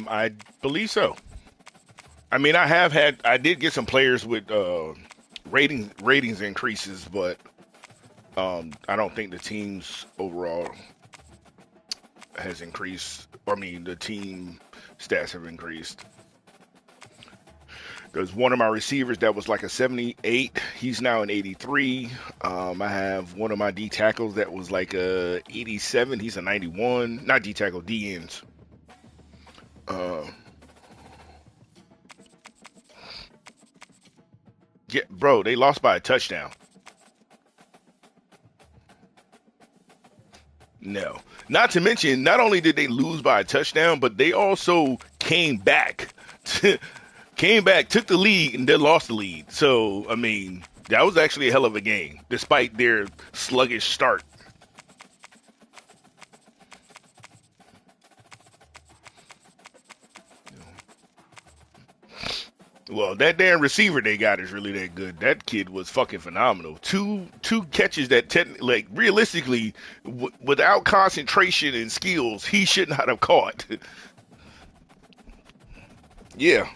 I believe so. I mean, I did get some players with ratings increases, but I don't think the team's overall has increased. I mean, the team stats have increased. There's one of my receivers that was like a 78. He's now an 83. I have one of my D tackles that was like a 87. He's a 91. Not D tackle, D ends. Uh, yeah, bro, they lost by a touchdown. No. Not to mention, not only did they lose by a touchdown, but they also came back. Came back, took the lead, and then lost the lead. So, I mean, that was actually a hell of a game, despite their sluggish start. Well, that damn receiver they got is really that good. That kid was fucking phenomenal. Two catches that like realistically, without concentration and skills, he should not have caught. Yeah,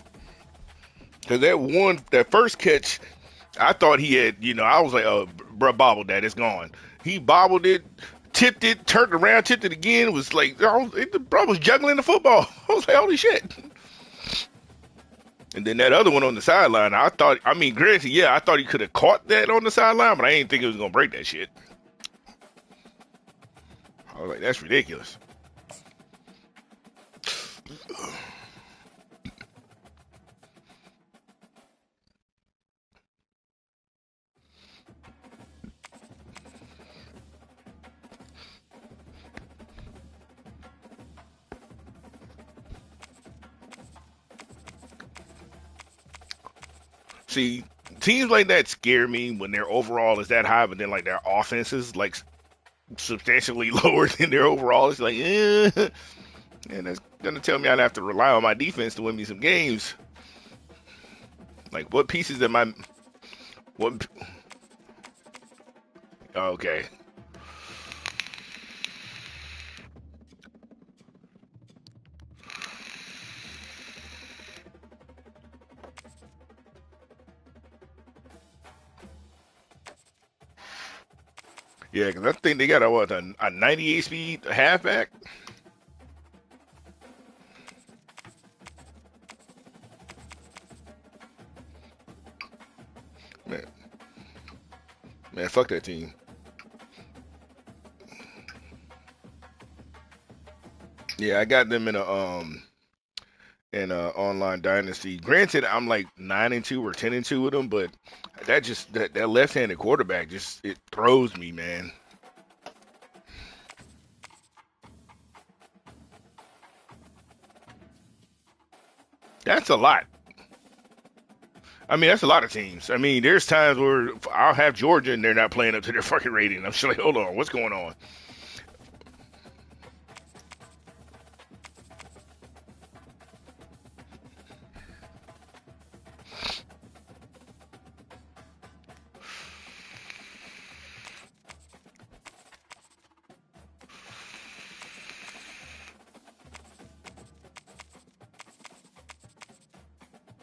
because that first catch, I thought he had, I was like, oh, bro, bobbled that, it's gone. He bobbled it, tipped it, turned around, tipped it again. It was like, the bro was juggling the football. I was like, holy shit. And then that other one on the sideline, I mean, granted, yeah, I thought he could have caught that on the sideline, but I didn't think it was going to break that shit. I was like, that's ridiculous. See, teams like that scare me when their overall is that high, but then like their offense is like substantially lower than their overall. It's like, and that's gonna tell me I'd have to rely on my defense to win me some games. Like, what pieces am I? What? Okay, yeah, because I think they got a 98 speed halfback. Man, man, fuck that team. Yeah, I got them in a online dynasty. Granted, I'm like 9-2 or 10-2 with them, but that left-handed quarterback just it throws me, man. That's a lot. I mean, that's a lot of teams. I mean, there's times where I'll have Georgia and they're not playing up to their fucking rating. I'm just like, hold on, what's going on?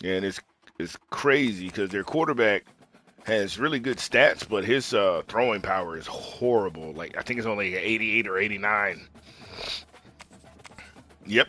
And it's crazy because their quarterback has really good stats, but his throwing power is horrible. Like I think it's only 88 or 89. Yep.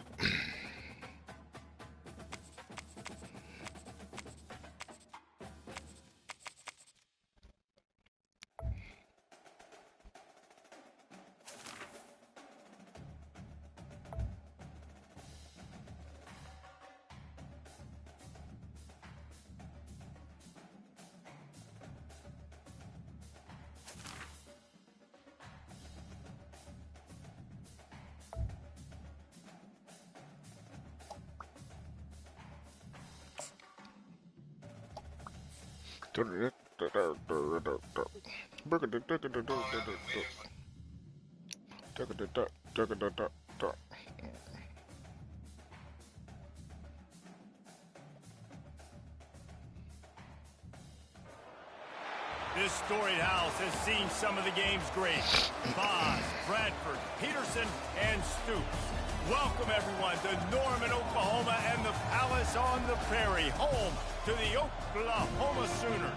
This storied house has seen some of the game's greats. Boz, Bradford, Peterson, and Stoops. Welcome, everyone, to Norman, Oklahoma, and the Palace on the Prairie, home to the Oklahoma Sooners.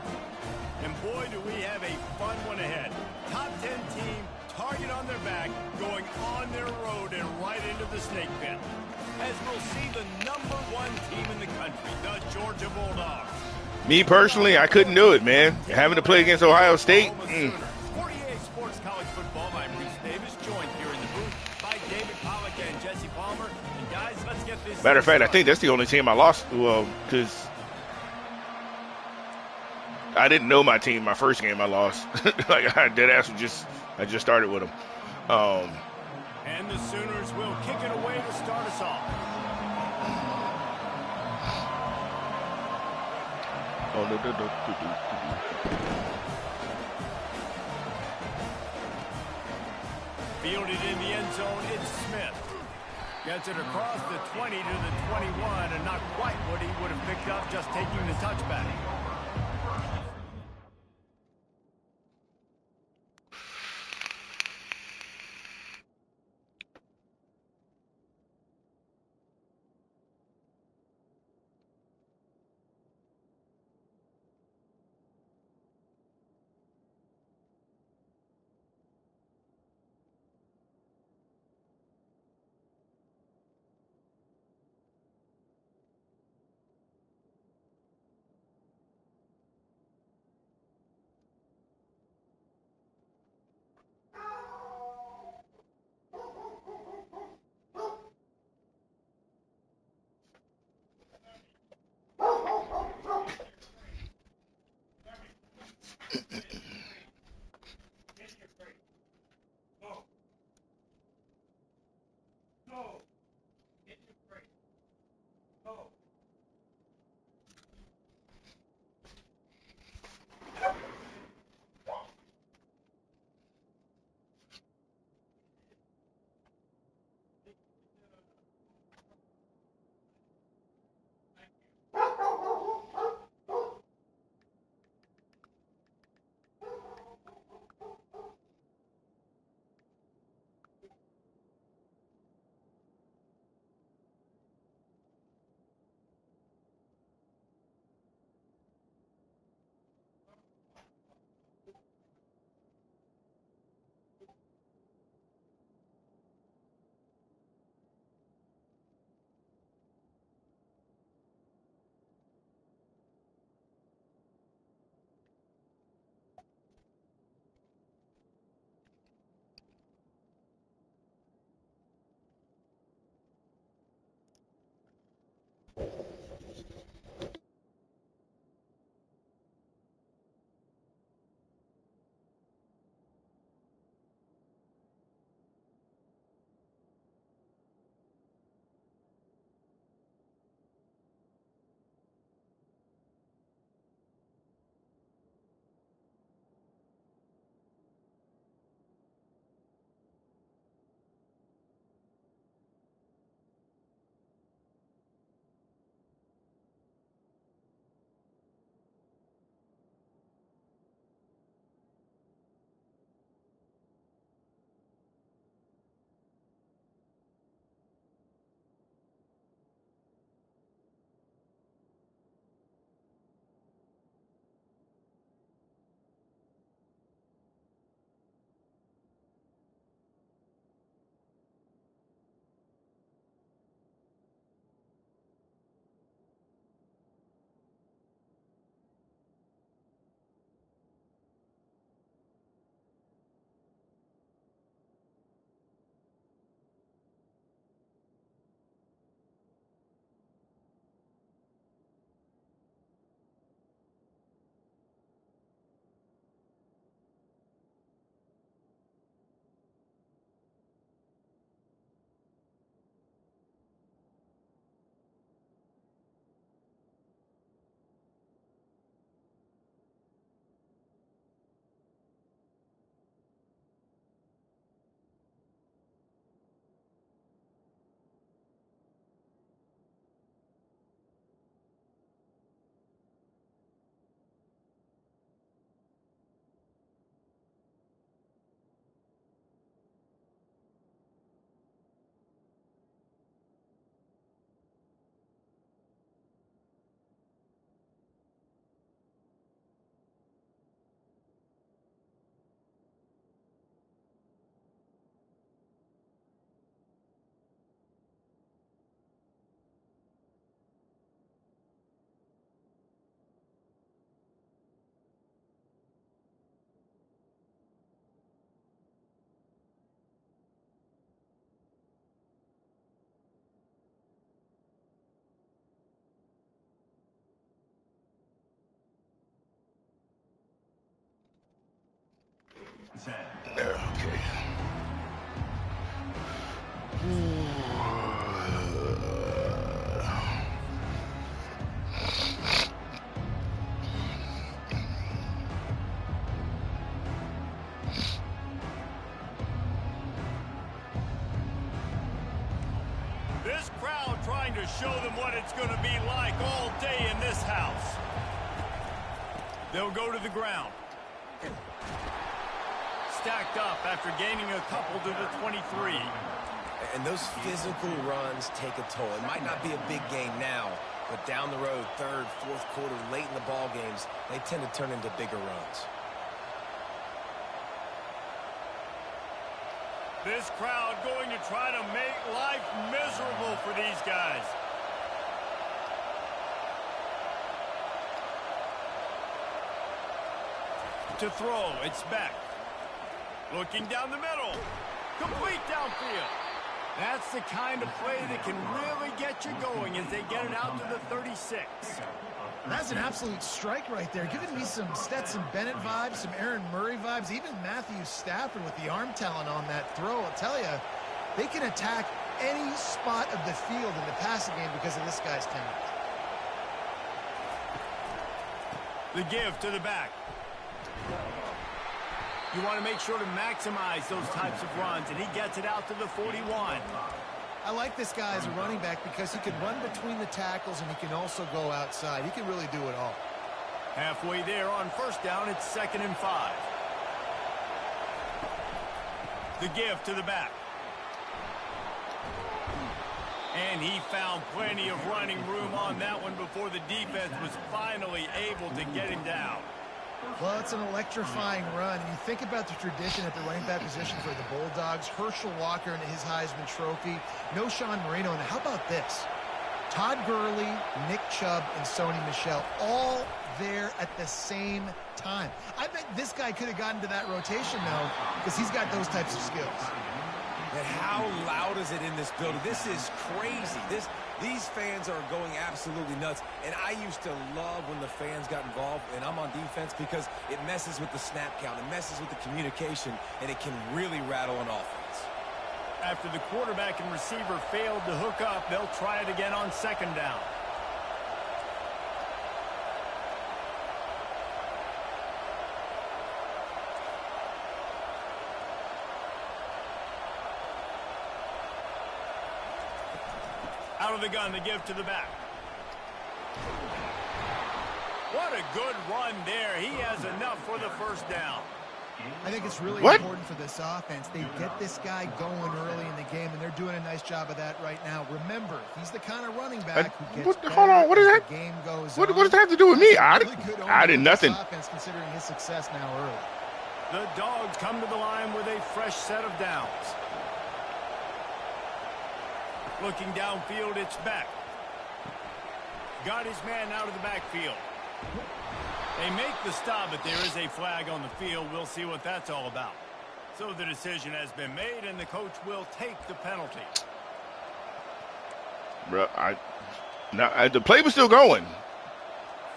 And boy, do we have a fun one ahead. Top 10 team, target on their back, going on their road and right into the snake pit. As we'll see the #1 team in the country, the Georgia Bulldogs. Me personally, I couldn't do it, man. Having to play against Ohio State. 48 Sports College Football. I'm Reese Davis, joined here in the booth by David Pollack and Jesse Palmer. And guys, let's get this. Matter of fact, I think that's the only team I lost. Well, because I didn't know my team. My first game I lost. Like I just started with them. And the Sooners will kick it away to start us off. Oh, no. Fielded in the end zone, it's Smith. Gets it across the 20 to the 21, and not quite what he would have picked up just taking the touchback. Okay. This crowd trying to show them what it's going to be like all day in this house. They'll go to the ground. Stacked up after gaining a couple to the 23. And those physical runs take a toll. It might not be a big gain now, but down the road, third, fourth quarter, late in the ball games, they tend to turn into bigger runs. This crowd going to try to make life miserable for these guys. To throw, it's back. Looking down the middle. Complete downfield. That's the kind of play that can really get you going as they get it out to the 36. That's an absolute strike right there, giving me some Stetson Bennett vibes, some Aaron Murray vibes, even Matthew Stafford with the arm talent on that throw. I'll tell you, they can attack any spot of the field in the passing game because of this guy's talent. The give to the back. You want to make sure to maximize those types of runs, and he gets it out to the 41. I like this guy as a running back because he can run between the tackles and he can also go outside. He can really do it all. Halfway there on first down, it's 2nd and 5. The give to the back. And he found plenty of running room on that one before the defense was finally able to get him down. Well, it's an electrifying run. You think about the tradition at the running back position for the Bulldogs. Herschel Walker and his Heisman Trophy. No Sean Marino. And how about this? Todd Gurley, Nick Chubb, and Sony Michel all there at the same time. I bet this guy could have gotten to that rotation now because he's got those types of skills. And how loud is it in this building? This is crazy. These fans are going absolutely nuts. And I used to love when the fans got involved, and I'm on defense, because it messes with the snap count. It messes with the communication, and it can really rattle an offense. After the quarterback and receiver failed to hook up, they'll try it again on 2nd down. Out of the gun, the give to the back. What a good run there. He has enough for the first down. I think it's really important for this offense. They get this guy going early in the game, and they're doing a nice job of that right now. Remember, he's the kind of running back who gets hold on, what is that? The game goes what on. does that have to do with me? Really I did nothing. Offense, considering his success now early. The Dogs come to the line with a fresh set of downs. Looking downfield, it's back. Got his man out of the backfield. They make the stop, but there is a flag on the field. We'll see what that's all about. So the decision has been made, and the coach will take the penalty. Bro, the play was still going.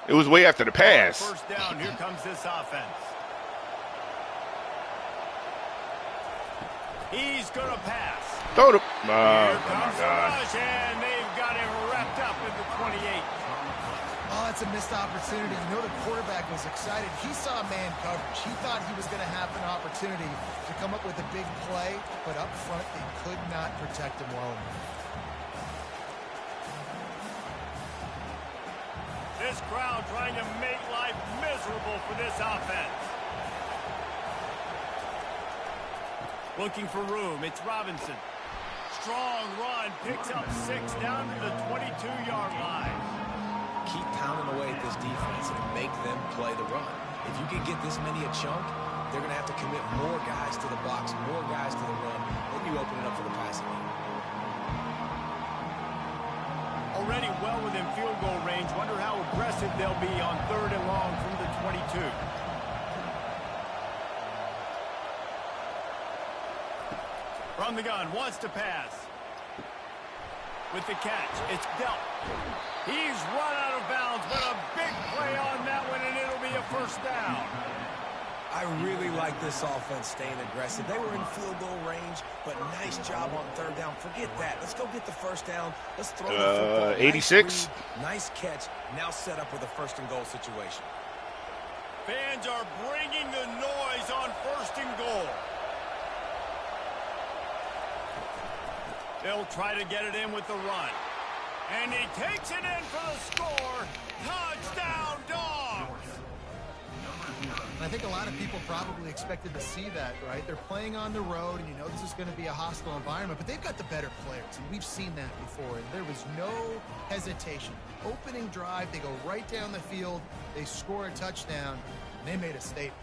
It was way after the pass. First down, here comes this offense. He's going to pass. Throw the... Here comes the rush, and they've got him wrapped up at the 28. Oh, that's a missed opportunity. You know, the quarterback was excited. He saw man coverage. He thought he was going to have an opportunity to come up with a big play, but up front, they could not protect him well enough. This crowd trying to make life miserable for this offense. Looking for room, it's Robinson. Strong run, picks up 6 down to the 22-yard line. Keep pounding away at this defense and make them play the run. If you can get this many a chunk, they're going to have to commit more guys to the box, more guys to the run. Then you open it up for the passing game. Already well within field goal range. Wonder how aggressive they'll be on 3rd and long from the 22. From the gun, wants to pass. With the catch, it's dealt. He's run out of bounds, but a big play on that one, and it'll be a first down. I really like this offense staying aggressive. They were in field goal range, but nice job on third down. Forget that. Let's go get the first down. Let's throw the football. 86. Nice catch. Now set up with a first and goal situation. Fans are bringing the noise on first and goal. They'll try to get it in with the run. And he takes it in for the score. Touchdown, Dogs! I think a lot of people probably expected to see that, right? They're playing on the road, and you know this is going to be a hostile environment, but they've got the better players, and we've seen that before, and there was no hesitation. Opening drive, they go right down the field, they score a touchdown, and they made a statement.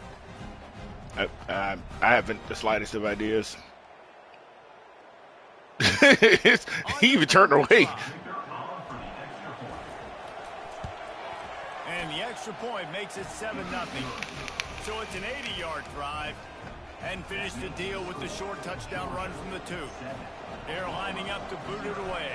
I haven't the slightest of ideas. He even turned away. And the extra point makes it 7-0. So it's an 80-yard drive. And finish the deal with the short touchdown run from the 2. They're lining up to boot it away.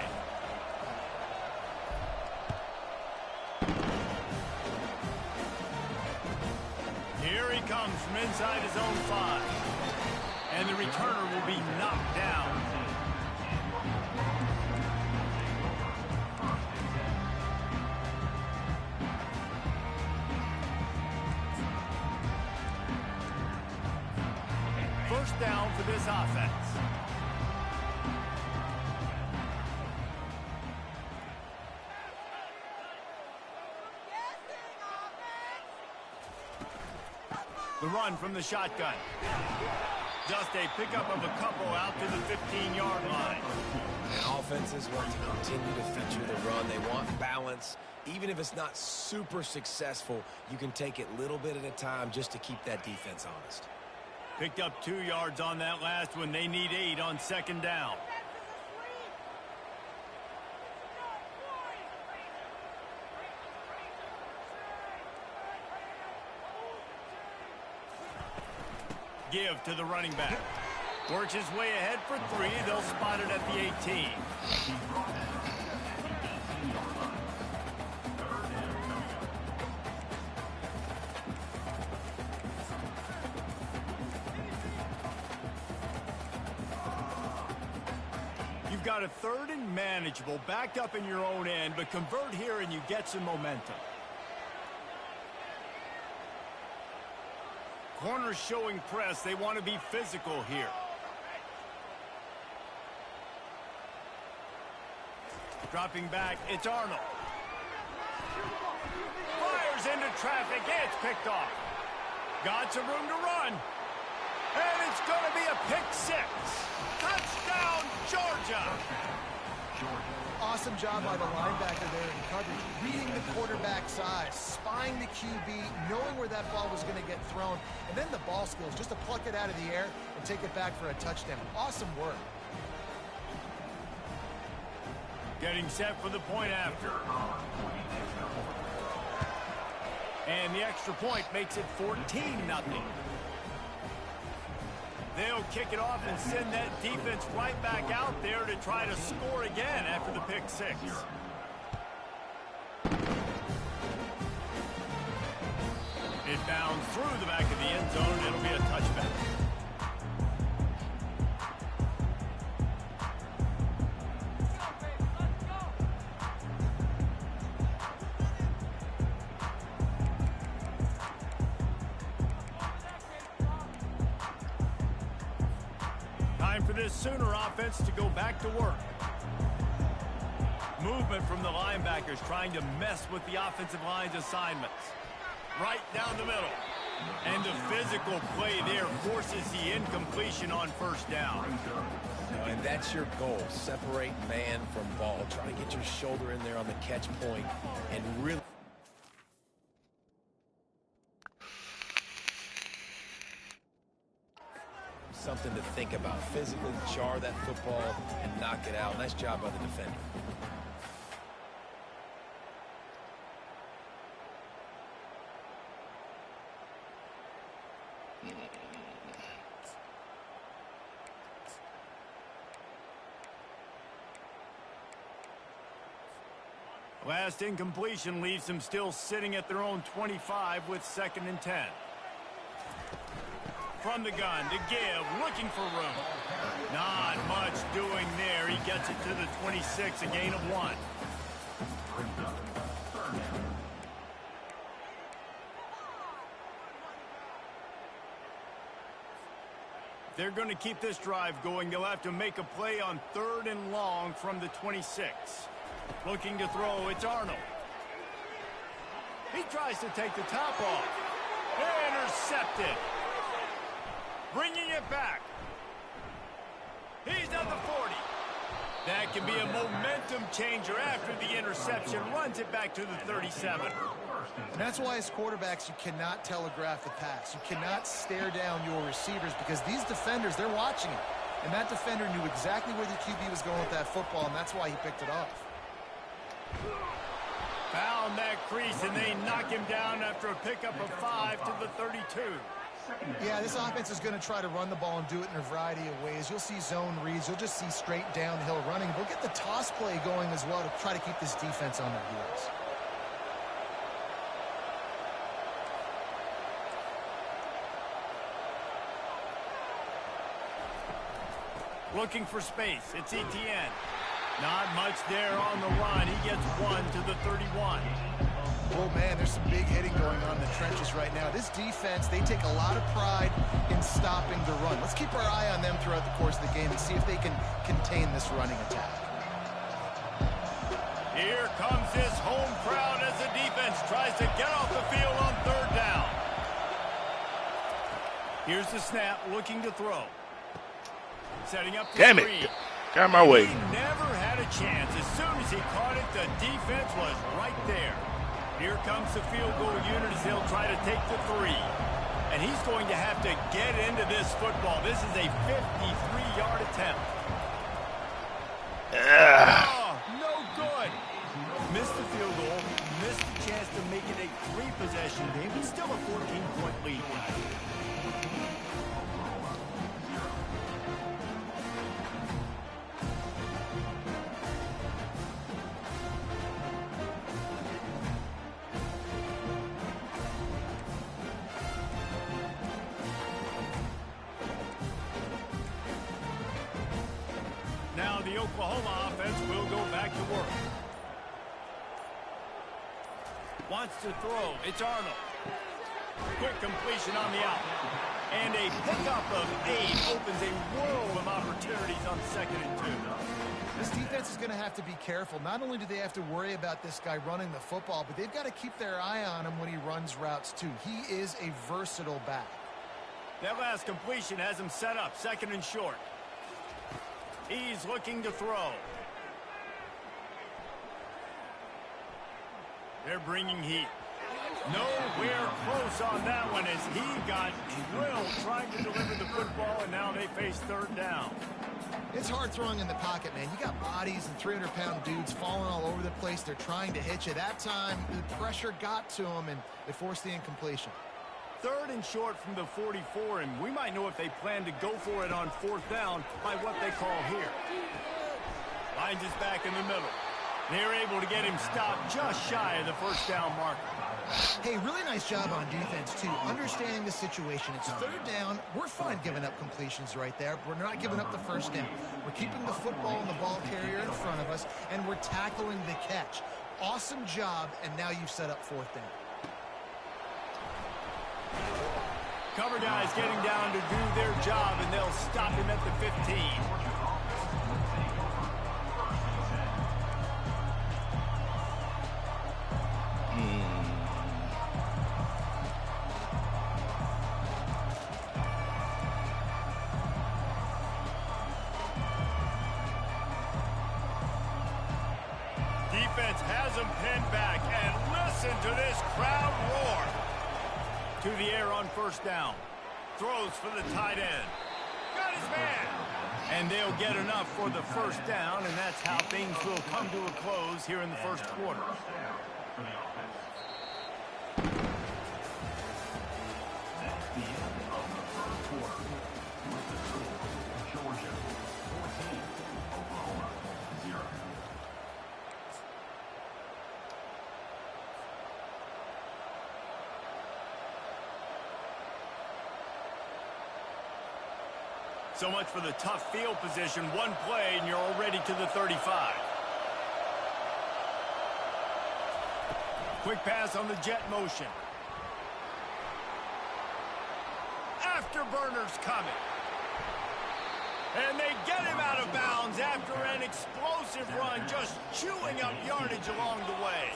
Here he comes from inside his own 5. And the returner will be knocked down. First down for this offense. The run from the shotgun. Just a pickup of a couple out to the 15-yard line. And offenses want to continue to feature the run. They want balance. Even if it's not super successful, you can take it little bit at a time just to keep that defense honest. Picked up 2 yards on that last one. They need 8 on second down. Give to the running back. Works his way ahead for 3. They'll spot it at the 18. You've got a 3rd and manageable, backed up in your own end, but convert here and you get some momentum. Corners showing press. They want to be physical here. Dropping back, it's Arnold. Fires into traffic. It's picked off. Got some room to run. And it's going to be a pick 6. Touchdown, Georgia. Awesome job by the linebacker there in coverage, reading the quarterback size, spying the QB, knowing where that ball was going to get thrown, and then the ball skills just to pluck it out of the air and take it back for a touchdown. Awesome work. Getting set for the point after. And the extra point makes it 14-0. They'll kick it off and send that defense right back out there to try to score again after the pick 6. It bounds through the back of the end zone. It'll be a touchback. For this Sooner offense to go back to work. Movement from the linebackers trying to mess with the offensive line's assignments. Right down the middle. And the physical play there forces the incompletion on first down. And that's your goal. Separate man from ball. Try to get your shoulder in there on the catch point and really... something to think about. Physically jar that football and knock it out. Nice job by the defender. Last incompletion leaves them still sitting at their own 25 with 2nd and 10. from the gun to give, looking for room. Not much doing there. He gets it to the 26, a gain of 1. They're going to keep this drive going. They'll have to make a play on 3rd and long from the 26. Looking to throw, it's Arnold. He tries to take the top off. Intercepted. Bringing it back. He's at the 40. That can be a momentum changer after the interception. Runs it back to the 37. And that's why as quarterbacks, you cannot telegraph the pass. You cannot stare down your receivers because these defenders, they're watching it. And that defender knew exactly where the QB was going with that football, and that's why he picked it off. Found that crease, and they knock him down after a pickup of 5 to the 32. Yeah, this offense is going to try to run the ball and do it in a variety of ways. You'll see zone reads. You'll just see straight downhill running. They'll get the toss play going as well to try to keep this defense on their heels. Looking for space. It's Kttn. Not much there on the run. He gets 1 to the 31. Oh, man, there's some big hitting going on in the trenches right now. This defense, they take a lot of pride in stopping the run. Let's keep our eye on them throughout the course of the game and see if they can contain this running attack. Here comes this home crowd as the defense tries to get off the field on 3rd down. Here's the snap, looking to throw. Setting up the Damn screen. it. Got my way. He never had a chance. As soon as he caught it, the defense was right there. Here comes the field goal unit as they'll try to take the 3. And he's going to have to get into this football. This is a 53-yard attempt. Oh, no good. Missed the field goal. Missed the chance to make it a 3-possession game, but still a 14-point lead. Now the Oklahoma offense will go back to work. Wants to throw. It's Arnold. Quick completion on the out. And a pickup of 8 opens a world of opportunities on 2nd and 2. This defense is going to have to be careful. Not only do they have to worry about this guy running the football, but they've got to keep their eye on him when he runs routes too. He is a versatile back. That last completion has him set up 2nd and short. He's looking to throw. They're bringing heat. Nowhere close on that one as he got drilled trying to deliver the football, and now they face 3rd down. It's hard throwing in the pocket, man. You got bodies and 300-pound dudes falling all over the place. They're trying to hit you. That time, the pressure got to them, and it forced the incompletion. 3rd and short from the 44, and we might know if they plan to go for it on 4th down by what they call here. Finds his back in the middle. They're able to get him stopped just shy of the 1st down marker. Hey, really nice job on defense, too. Understanding the situation. It's 3rd down. We're fine giving up completions right there. We're not giving up the 1st down. We're keeping the football and the ball carrier in front of us, and we're tackling the catch. Awesome job, and now you've set up 4th down. Cover guys getting down to do their job, and they'll stop him at the 15. Defense has him pinned back, and listen to this crowd roar. To the air on 1st down. Throws for the tight end. Got his man. And they'll get enough for the 1st down, and that's how things will come to a close here in the 1st quarter. So much for the tough field position. One play, and you're already to the 35. Quick pass on the jet motion. Afterburners coming. And they get him out of bounds after an explosive run, just chewing up yardage along the way.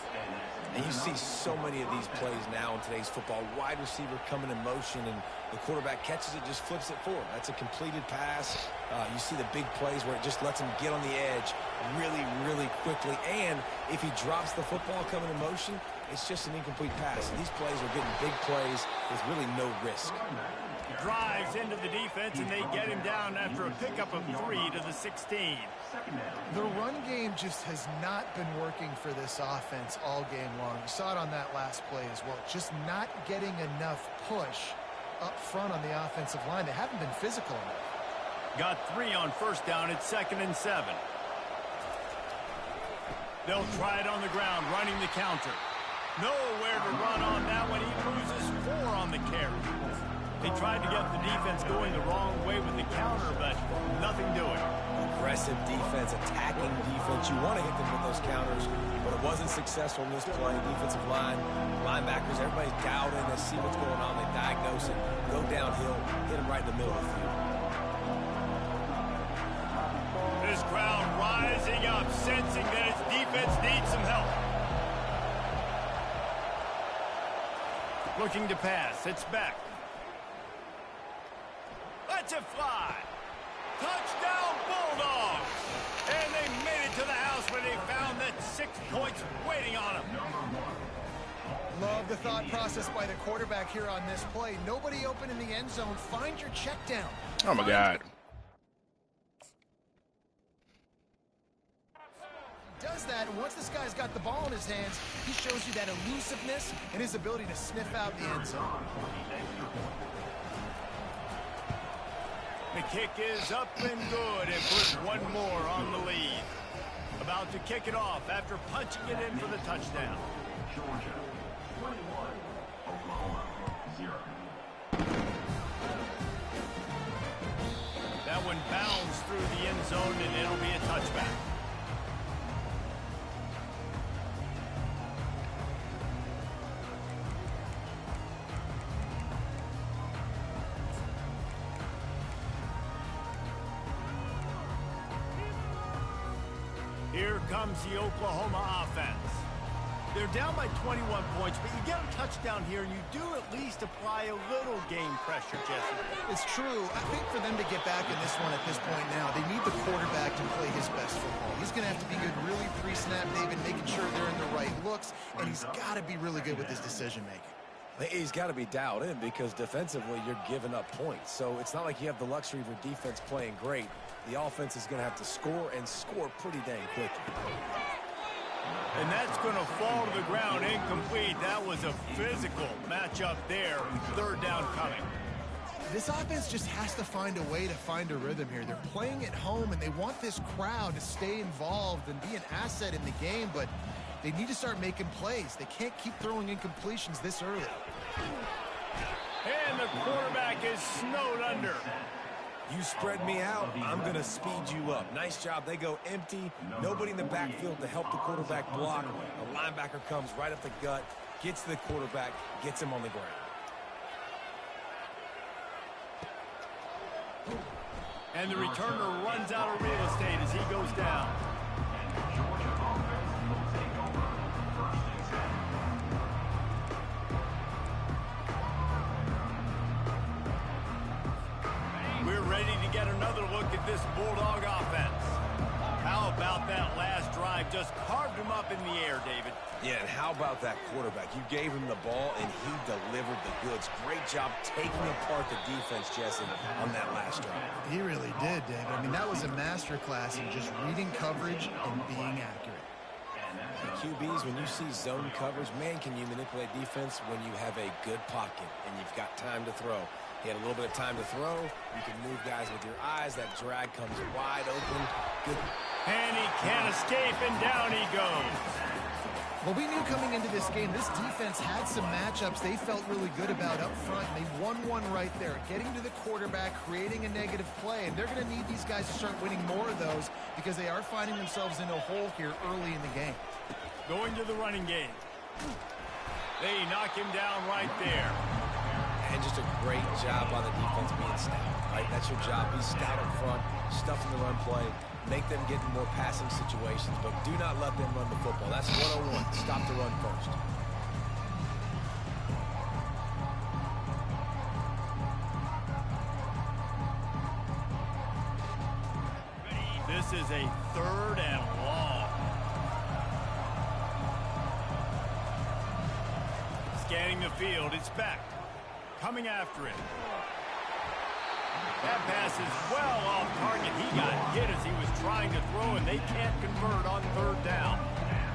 And you see so many of these plays now in today's football. Wide receiver coming in motion, and the quarterback catches it, just flips it forward. That's a completed pass. You see the big plays where it just lets him get on the edge really, really quickly. And if he drops the football coming in motion, it's just an incomplete pass. These plays are getting big plays with really no risk. Drives into the defense, and they get him down after a pickup of 3 to the 16. The run game just has not been working for this offense all game long. You saw it on that last play as well. Just not getting enough push up front on the offensive line. They haven't been physical enough. Got 3 on first down. It's 2nd and 7. They'll try it on the ground, running the counter. Nowhere to run on that one. He loses 4 on the carry. They tried to get the defense going the wrong way with the counter, but nothing doing. Aggressive defense, attacking defense. You want to hit them with those counters, but it wasn't successful in this play. Defensive line, linebackers, everybody's dialed in. They see what's going on. They diagnose it, go downhill, hit them right in the middle of the field. This crowd rising up, sensing that its defense needs some help. Looking to pass. It's back. Let's it fly. Touchdown Bulldogs. And they made it to the house where they found that 6 points waiting on them. Love the thought process by the quarterback here on this play. Nobody open in the end zone. Find your check down. Oh, my God. Does that, and once this guy's got the ball in his hands, he shows you that elusiveness and his ability to sniff out the end zone. The kick is up and good, and puts 1 more on the lead. About to kick it off after punching it in for the touchdown. Georgia, 21, Oklahoma, 0. That one bounds through the end zone, and it'll be a touchback. Here comes the Oklahoma offense. They're down by 21 points, but you get a touchdown here, and you do at least apply a little game pressure, Jesse. It's true. I think for them to get back in this one at this point now, they need the quarterback to play his best football. He's going to have to be good really pre-snap, David, making sure they're in the right looks, and he's got to be really good with his decision-making. He's got to be dialed in because defensively you're giving up points. So it's not like you have the luxury of your defense playing great. The offense is going to have to score and score pretty dang quickly. And that's going to fall to the ground incomplete. That was a physical matchup there. 3rd down coming. This offense just has to find a way to find a rhythm here. They're playing at home, and they want this crowd to stay involved and be an asset in the game, but they need to start making plays. They can't keep throwing incompletions this early. And the quarterback is snowed under. You spread me out, I'm going to speed you up. Nice job. They go empty. Nobody in the backfield to help the quarterback block. The linebacker comes right up the gut, gets to the quarterback, gets him on the ground. And the returner runs out of real estate as he goes down. We're ready to get another look at this Bulldog offense. How about that last drive? Just carved him up in the air, David. Yeah, and how about that quarterback? You gave him the ball, and he delivered the goods. Great job taking apart the defense, Jesse, on that last drive. He really did, David. I mean, that was a masterclass in just reading coverage and being accurate. QBs, when you see zone coverage, man, can you manipulate defense when you have a good pocket and you've got time to throw. He had a little bit of time to throw. You can move guys with your eyes. That drag comes wide open. Good. And he can't escape, and down he goes. Well, we knew coming into this game, this defense had some matchups they felt really good about up front, and they won one right there, getting to the quarterback, creating a negative play, and they're going to need these guys to start winning more of those because they are finding themselves in a hole here early in the game. Going to the running game. They knock him down right there. And just a great job on the defense being stout, right? That's your job. Be stout up front, stuffing the run play, make them get in more passing situations, but do not let them run the football. That's 101. Stop the run first. This is a 3rd and long. Scanning the field, it's back. Coming after it. That pass is well off target. He got hit as he was trying to throw, and they can't convert on 3rd down.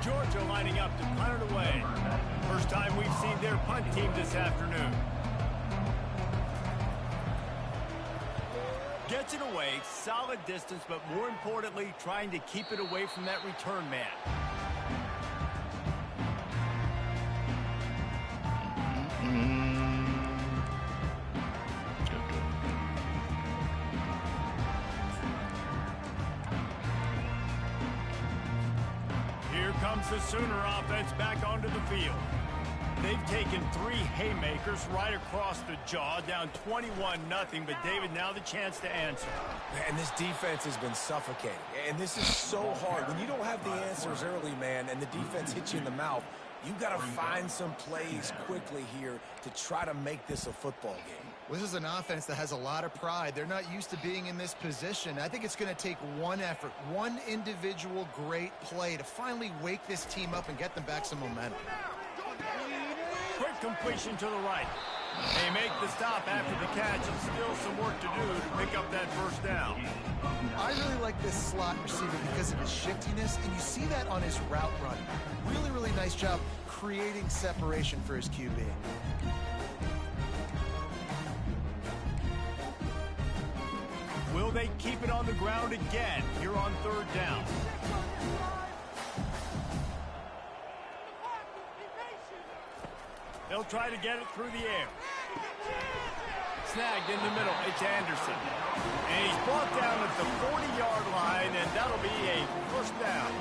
Georgia lining up to punt it away. First time we've seen their punt team this afternoon. Gets it away, solid distance, but more importantly, trying to keep it away from that return man. Here comes the Sooner offense back onto the field. They've taken 3 haymakers right across the jaw, down 21-0, but David, now the chance to answer. And this defense has been suffocating. And this is so hard. When you don't have the answers early, man, and the defense hits you in the mouth, you got to find some plays quickly here to try to make this a football game. This is an offense that has a lot of pride. They're not used to being in this position. I think it's going to take one effort, one individual great play to finally wake this team up and get them back some momentum. Quick completion to the right. They make the stop after the catch, and still some work to do to pick up that 1st down. I really like this slot receiver because of his shiftiness, and you see that on his route run. Really, really nice job creating separation for his QB. Will they keep it on the ground again here on 3rd down? They'll try to get it through the air. Snagged in the middle. It's Anderson. And he's brought down at the 40-yard line, and that'll be a 1st down.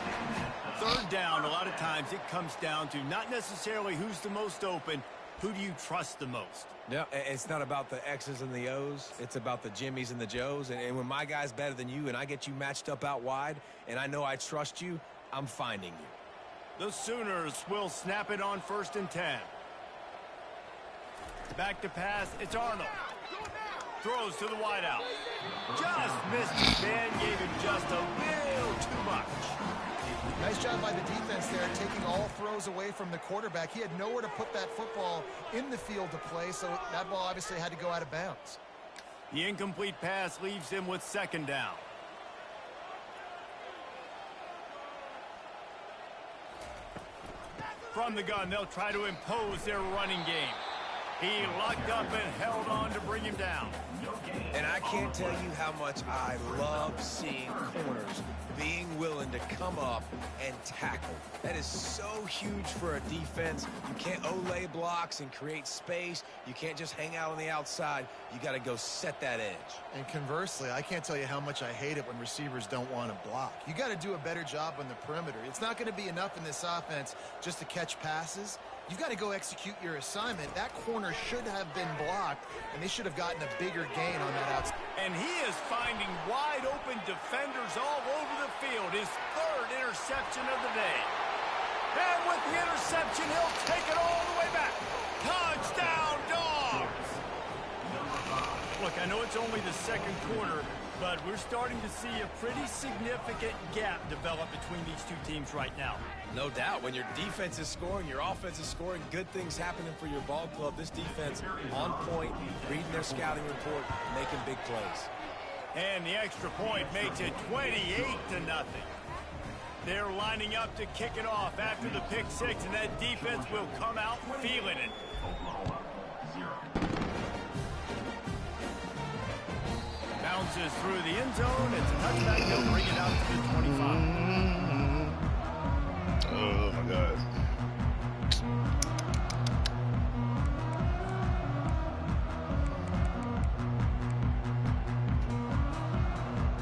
3rd down, a lot of times it comes down to not necessarily who's the most open, who do you trust the most? Yeah, it's not about the X's and the O's. It's about the Jimmies and the Joes. And when my guy's better than you and I get you matched up out wide and I know I trust you, I'm finding you. The Sooners will snap it on 1st and 10. Back to pass, it's Arnold. Throws to the wideout. Just missed his man, gave him just a little too much. Nice job by the defense there, taking all throws away from the quarterback. He had nowhere to put that football in the field to play, so that ball obviously had to go out of bounds. The incomplete pass leaves him with 2nd down. From the gun, they'll try to impose their running game. He locked up and held on to bring him down. And I can't tell you how much I love seeing corners being willing to come up and tackle. That is so huge for a defense. You can't olay blocks and create space. You can't just hang out on the outside. You got to go set that edge. And conversely, I can't tell you how much I hate it when receivers don't want to block. You got to do a better job on the perimeter. It's not going to be enough in this offense just to catch passes. You've got to go execute your assignment. That corner should have been blocked, and they should have gotten a bigger gain on that outside. And he is finding wide open defenders all over the field. His 3rd interception of the day. And with the interception, he'll take it all the way back. Touchdown, Dogs! Look, I know it's only the 2nd quarter, but we're starting to see a pretty significant gap develop between these two teams right now. No doubt. When your defense is scoring, your offense is scoring, good things happening for your ball club. This defense on point, reading their scouting report, making big plays. And the extra point makes it 28-0. They're lining up to kick it off after the pick 6, and that defense will come out feeling it. Oklahoma 0. bounces through the end zone. It's a touchback. They'll bring it out to the 25. Oh, my God.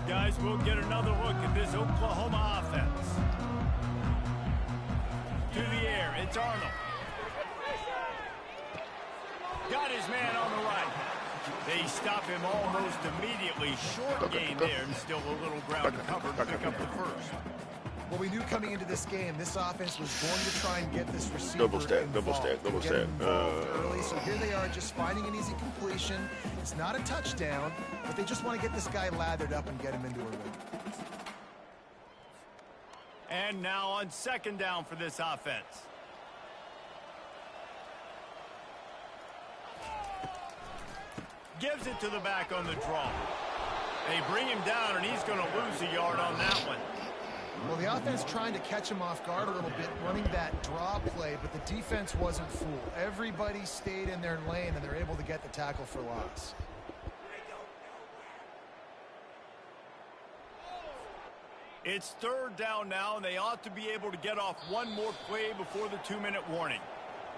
Guys, we'll get another look at this Oklahoma offense. To the air, it's Arnold. Got his man on the right. They stop him almost immediately. Short gain there, and still a little ground to cover to pick up the first. Well, we knew coming into this game, this offense was going to try and get this receiver Double stack. early. So here they are, just finding an easy completion. It's not a touchdown, but they just want to get this guy lathered up and get him into a rhythm. And now on second down for this offense. Gives it to the back on the draw. They bring him down, and he's going to lose a yard on that one. Well, the offense trying to catch him off guard a little bit, running that draw play, but the defense wasn't fooled. Everybody stayed in their lane, and they're able to get the tackle for loss. It's third down now, and they ought to be able to get off one more play before the 2-minute warning.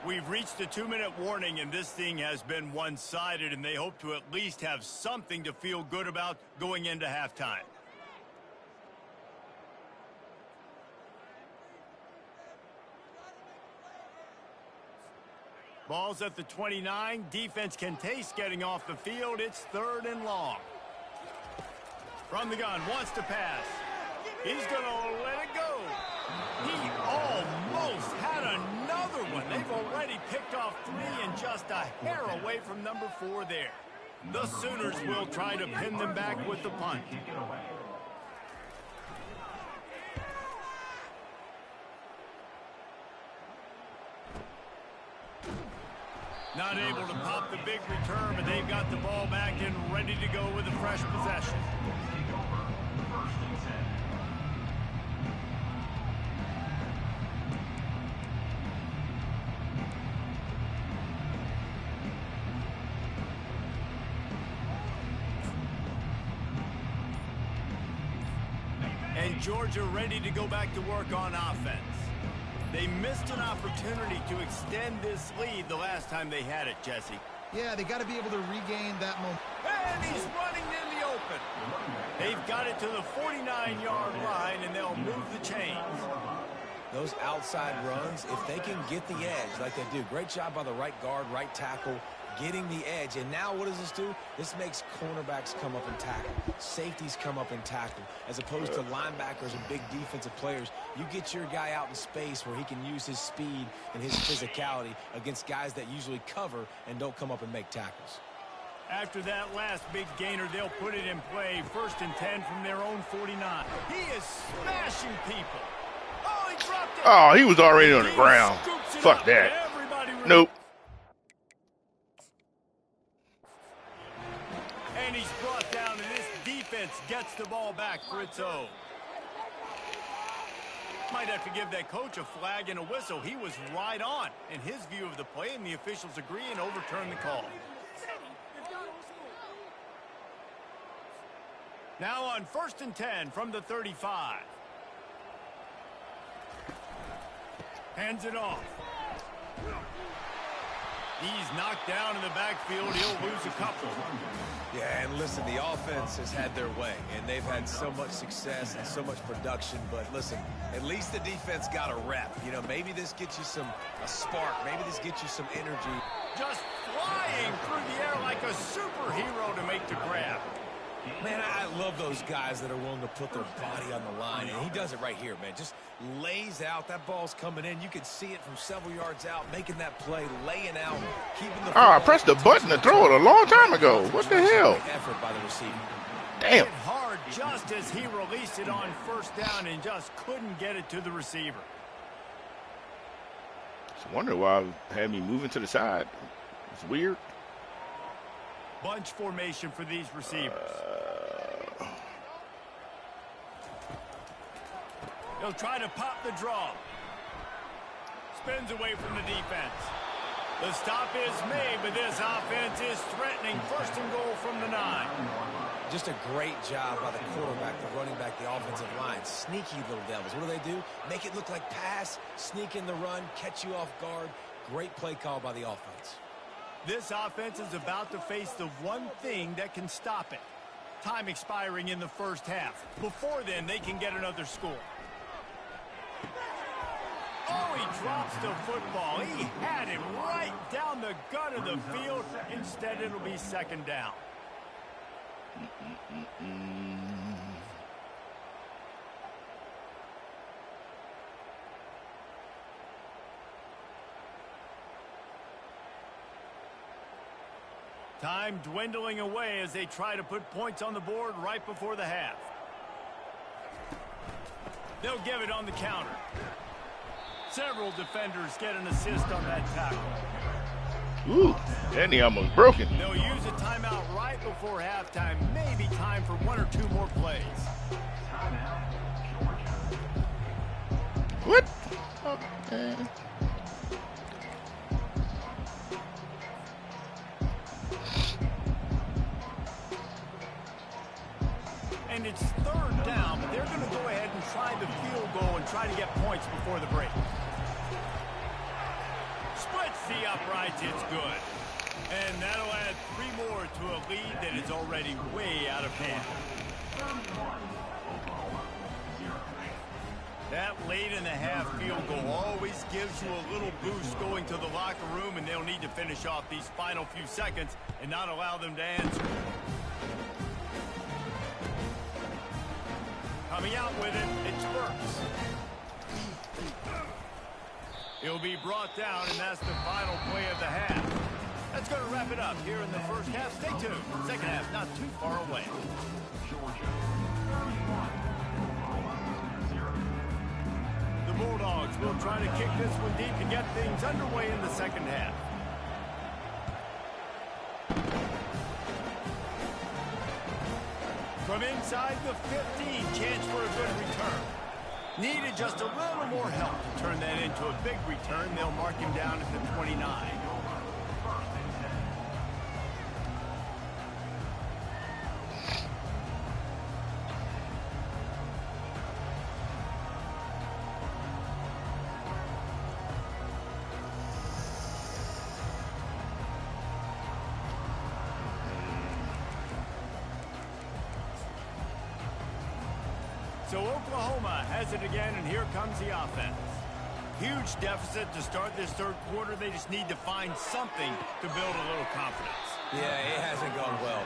We've reached the 2-minute warning, and this thing has been one-sided, and they hope to at least have something to feel good about going into halftime. Ball's at the 29. Defense can taste getting off the field. It's third and long. From the gun, wants to pass. He's going to let it go. He almost had another one. They've already picked off 3 and just a hair away from number 4 there. The Sooners will try to pin them back with the punt. Not able to pop the big return, but they've got the ball back and ready to go with a fresh possession. And Georgia ready to go back to work on offense. They missed an opportunity to extend this lead the last time they had it, Jesse. Yeah, they got to be able to regain that momentum. And he's running in the open. They've got it to the 49-yard line, and they'll move the chains. Those outside runs, if they can get the edge like they do, great job by the right guard, right tackle, getting the edge. And now what does this do? This makes cornerbacks come up and tackle. Safeties come up and tackle. As opposed to linebackers and big defensive players, you get your guy out in space where he can use his speed and his physicality against guys that usually cover and don't come up and make tackles. After that last big gainer, they'll put it in play. 1st and 10 from their own 49. He is smashing people. Oh, he dropped it. Oh, he was already on the ground. Fuck that. Nope. And he's brought down, and this defense gets the ball back for its own. Might have to give that coach a flag and a whistle. He was right on in his view of the play, and the officials agree and overturn the call. Now on 1st and 10 from the 35. Hands it off. He's knocked down in the backfield. He'll lose a couple. Yeah, and listen, the offense has had their way, and they've had so much success and so much production. But listen, at least the defense got a rep. You know, maybe this gets you a spark. Maybe this gets you some energy. Just flying through the air like a superhero to make the grab. Man, I love those guys that are willing to put their body on the line, and he does it right here, man. Just lays out. That ball's coming in. You can see it from several yards out, making that play, laying out, keeping the. Oh, I pressed the button to throw it a long time ago. What the hell? Effort by the receiver. Damn. Hit hard just as he released it on 1st down and just couldn't get it to the receiver. I wonder why I had me moving to the side. It's weird. Bunch formation for these receivers. He'll try to pop the draw. Spins away from the defense. The stop is made, but this offense is threatening. 1st and goal from the 9. Just a great job by the quarterback, the running back, the offensive line. Sneaky little devils. What do? Make it look like pass, sneak in the run, catch you off guard. Great play call by the offense. This offense is about to face the one thing that can stop it. Time expiring in the first half. Before then, they can get another score. Oh, he drops the football. He had it right down the gut of the field. Instead, it'll be second down. Time dwindling away as they try to put points on the board right before the half. They'll give it on the counter. Several defenders get an assist on that tackle. Ooh, that knee almost broken. They'll use a timeout right before halftime. Maybe time for one or two more plays. What? Okay. And it's third down, but they're going to go ahead and try the field goal and try to get points before the break. Splits the uprights, it's good. And that'll add 3 more to a lead that is already way out of hand. That late in the half field goal always gives you a little boost going to the locker room, and they'll need to finish off these final few seconds and not allow them to answer. Coming out with it, it's Burks. He'll be brought down, and that's the final play of the half. That's going to wrap it up here in the first half. Stay tuned. Second half not too far away. The Bulldogs will try to kick this one deep to get things underway in the second half. From inside the 15, chance for a good return. Needed just a little more help to turn that into a big return. They'll mark him down at the 29. So Oklahoma has it again, and here comes the offense. Huge deficit to start this third quarter. They just need to find something to build a little confidence. Yeah, it hasn't gone well.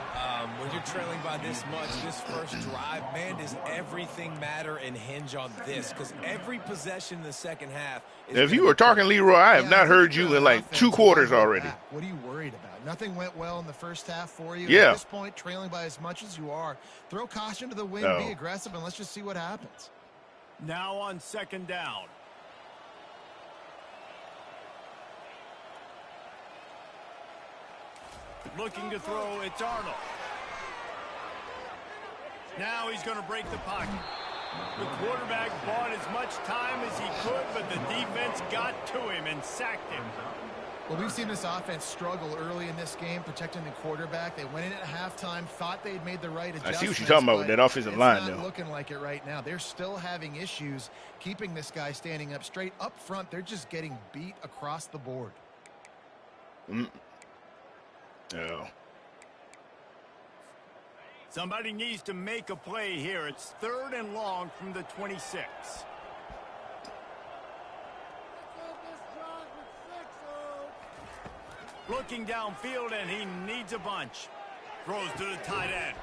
When you're trailing by this much, this first drive, man, does everything matter and hinge on this? Because every possession in the second half is... If you were talking, Leroy, I have not heard you in like 2 quarters already. What are you worried about? Nothing went well in the first half for you. Yeah. At this point, trailing by as much as you are, throw caution to the wind, be aggressive, and let's just see what happens. Now on second down. Looking to throw, it's Arnold. Now he's going to break the pocket. The quarterback bought as much time as he could, but the defense got to him and sacked him. Well, we've seen this offense struggle early in this game protecting the quarterback. They went in at halftime, thought they'd made the right adjustments. I see what you're talking about with that offensive line, though. It's not looking like it right now. They're still having issues keeping this guy standing up straight. Up front, they're just getting beat across the board. No. Somebody needs to make a play here. It's third and long from the 26. Looking downfield, and he needs a bunch. Throws to the tight end.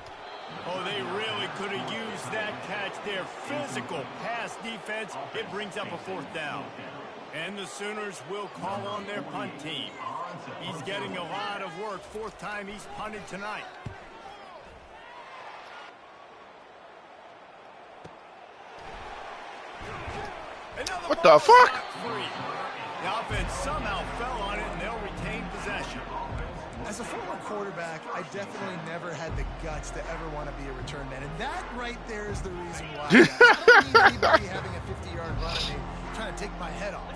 Oh, they really could have used that catch there. Physical pass defense. It brings up a fourth down. And the Sooners will call on their punt team. He's getting a lot of work. Fourth time he's punted tonight. What the fuck? The offense somehow fell on it, and they'll retain possession. As a former quarterback, I definitely never had the guts to ever want to be a return man. And that right there is the reason why. I don't need anybody having a 50-yard run at me trying to take my head off.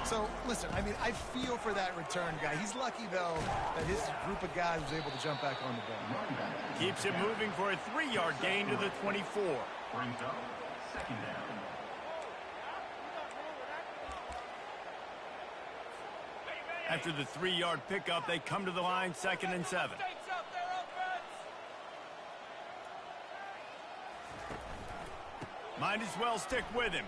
So, listen, I mean, I feel for that return guy. He's lucky, though, that his group of guys was able to jump back on the ball. Keeps it moving for a 3-yard gain to the 24. Brings up second down. After the 3-yard pickup, they come to the line, 2nd and 7. Might as well stick with him.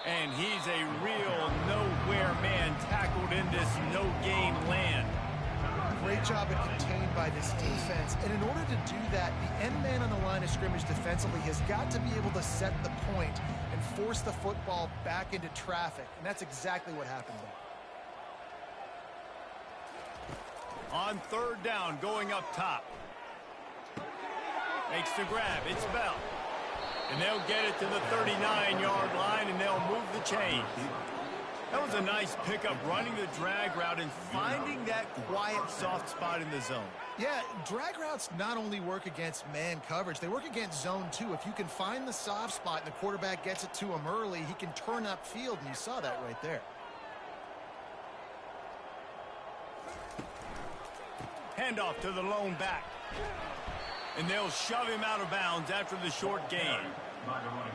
And he's a real nowhere man tackled in this no-gain land. Great job at contained by this defense. And in order to do that, the end man on the line of scrimmage defensively has got to be able to set the point and force the football back into traffic. And that's exactly what happened there. On 3rd down, going up top. Makes the grab. It's Bell. And they'll get it to the 39-yard line, and they'll move the chains. That was a nice pickup, running the drag route and finding that quiet, soft spot in the zone. Yeah, drag routes not only work against man coverage, they work against zone too. If you can find the soft spot and the quarterback gets it to him early, he can turn upfield, and you saw that right there. Handoff to the lone back. And they'll shove him out of bounds after the short gain.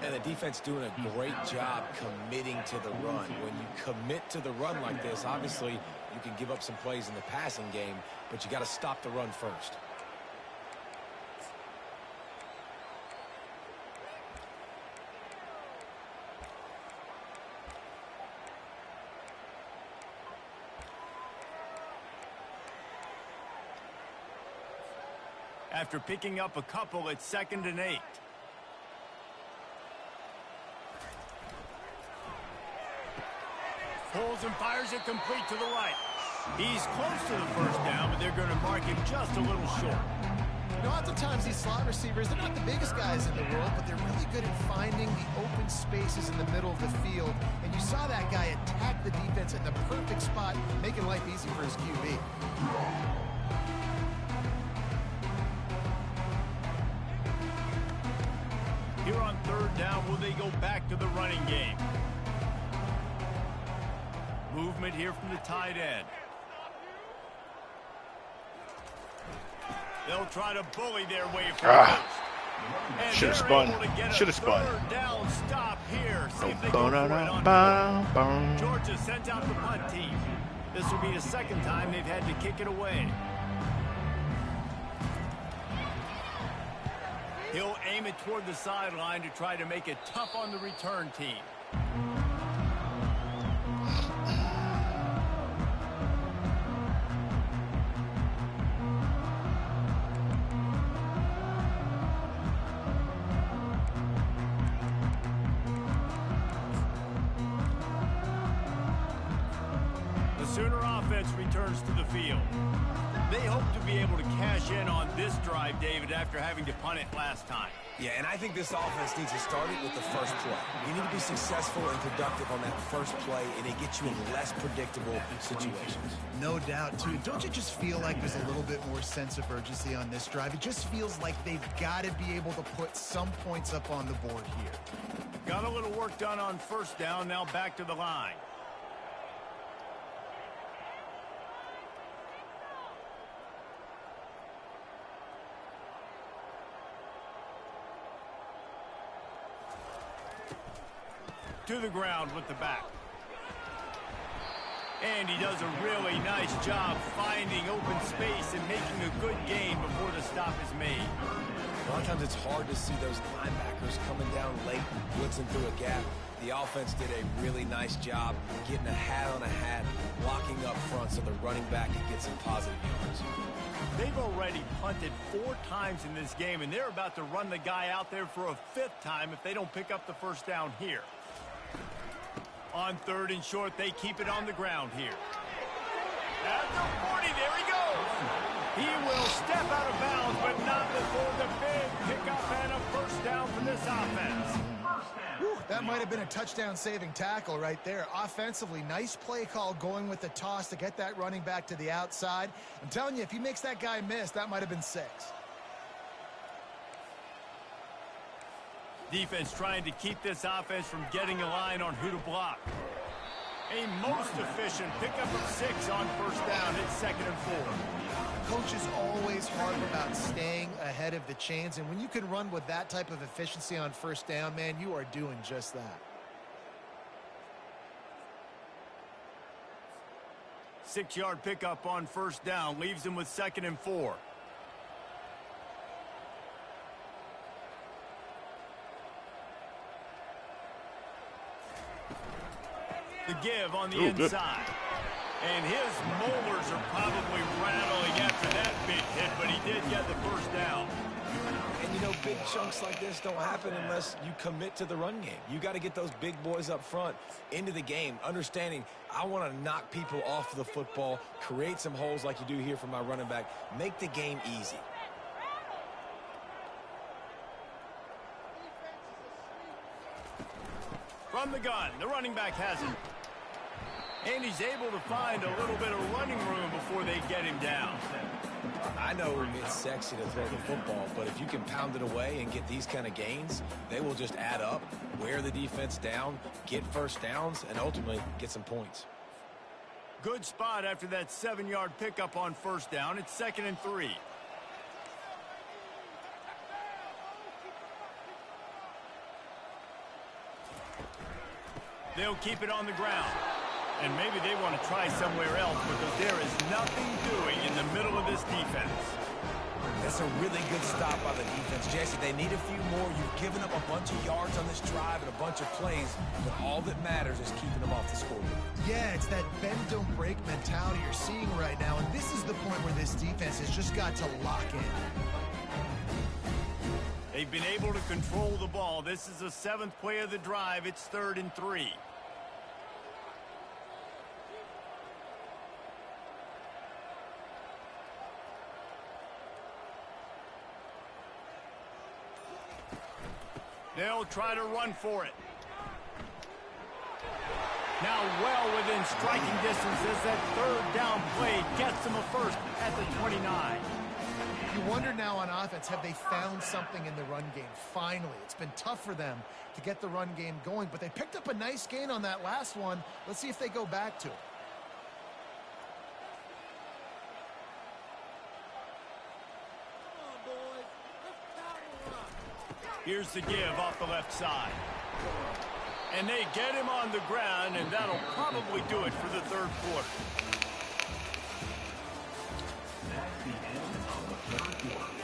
And the defense doing a great job committing to the run. When you commit to the run like this, obviously you can give up some plays in the passing game, but you got to stop the run first. After picking up a couple, it's 2nd and 8. Pulls and fires it complete to the right. He's close to the 1st down, but they're going to mark him just a little short. You know, oftentimes these slot receivers, they're not the biggest guys in the world, but they're really good at finding the open spaces in the middle of the field. And you saw that guy attack the defense in the perfect spot, making life easy for his QB. Here on 3rd down, will they go back to the running game? Movement here from the tight end. They'll try to bully their way forward. Should have spun. Should have spun. 3rd down stop here. See if they go for it on Georgia sends out the punt team. This will be the 2nd time they've had to kick it away. He'll aim it toward the sideline to try to make it tough on the return team. The Sooner offense returns to the field. They hope to be able to cash in on this drive, David, after having to punt it last time. Yeah, and I think this offense needs to start it with the first play. You need to be successful and productive on that first play, and it gets you in less predictable situations. No doubt, too. Don't you just feel like there's a little bit more sense of urgency on this drive? It just feels like they've got to be able to put some points up on the board here. Got a little work done on 1st down, now back to the line. To the ground with the back. And he does a really nice job finding open space and making a good gain before the stop is made. A lot of times it's hard to see those linebackers coming down late, blitzing through a gap. The offense did a really nice job getting a hat on a hat, blocking up front so the running back can get some positive yards. They've already punted 4 times in this game, and they're about to run the guy out there for a 5th time if they don't pick up the 1st down here. On 3rd and short, they keep it on the ground here. At the 40, there he goes. He will step out of bounds, but not before the big pickup and a 1st down for this offense. Whew, that might have been a touchdown-saving tackle right there. Offensively, nice play call going with the toss to get that running back to the outside. I'm telling you, if he makes that guy miss, that might have been 6. Defense trying to keep this offense from getting a line on who to block. A most efficient pickup of 6 on first down. It's 2nd and 4. Coach is always hard about staying ahead of the chains, and when you can run with that type of efficiency on first down, man, you are doing just that. 6-yard pickup on first down leaves him with 2nd and 4. The give on the inside. And his molars are probably rattling after that big hit, but he did get the first down. And, you know, big chunks like this don't happen unless you commit to the run game. You got to get those big boys up front into the game, understanding I want to knock people off the football, create some holes like you do here for my running back, make the game easy. From the gun, the running back has it. And he's able to find a little bit of running room before they get him down. I know it's sexy to throw the football, but if you can pound it away and get these kind of gains, they will just add up, wear the defense down, get first downs, and ultimately get some points. Good spot after that 7-yard pickup on first down. It's 2nd and 3. They'll keep it on the ground. And maybe they want to try somewhere else because there is nothing doing in the middle of this defense. That's a really good stop by the defense, Jesse. They need a few more. You've given up a bunch of yards on this drive and a bunch of plays, but all that matters is keeping them off the scoreboard. Yeah, it's that bend, don't break mentality you're seeing right now, and this is the point where this defense has just got to lock in. They've been able to control the ball. This is the 7th play of the drive. It's 3rd and 3. They'll try to run for it. Now well within striking distance as that 3rd down play gets them a first at the 29. You wonder now on offense, have they found something in the run game? Finally, it's been tough for them to get the run game going, but they picked up a nice gain on that last one. Let's see if they go back to it. Here's the give off the left side. And they get him on the ground, and that'll probably do it for the 3rd quarter. That's the end of the 3rd quarter.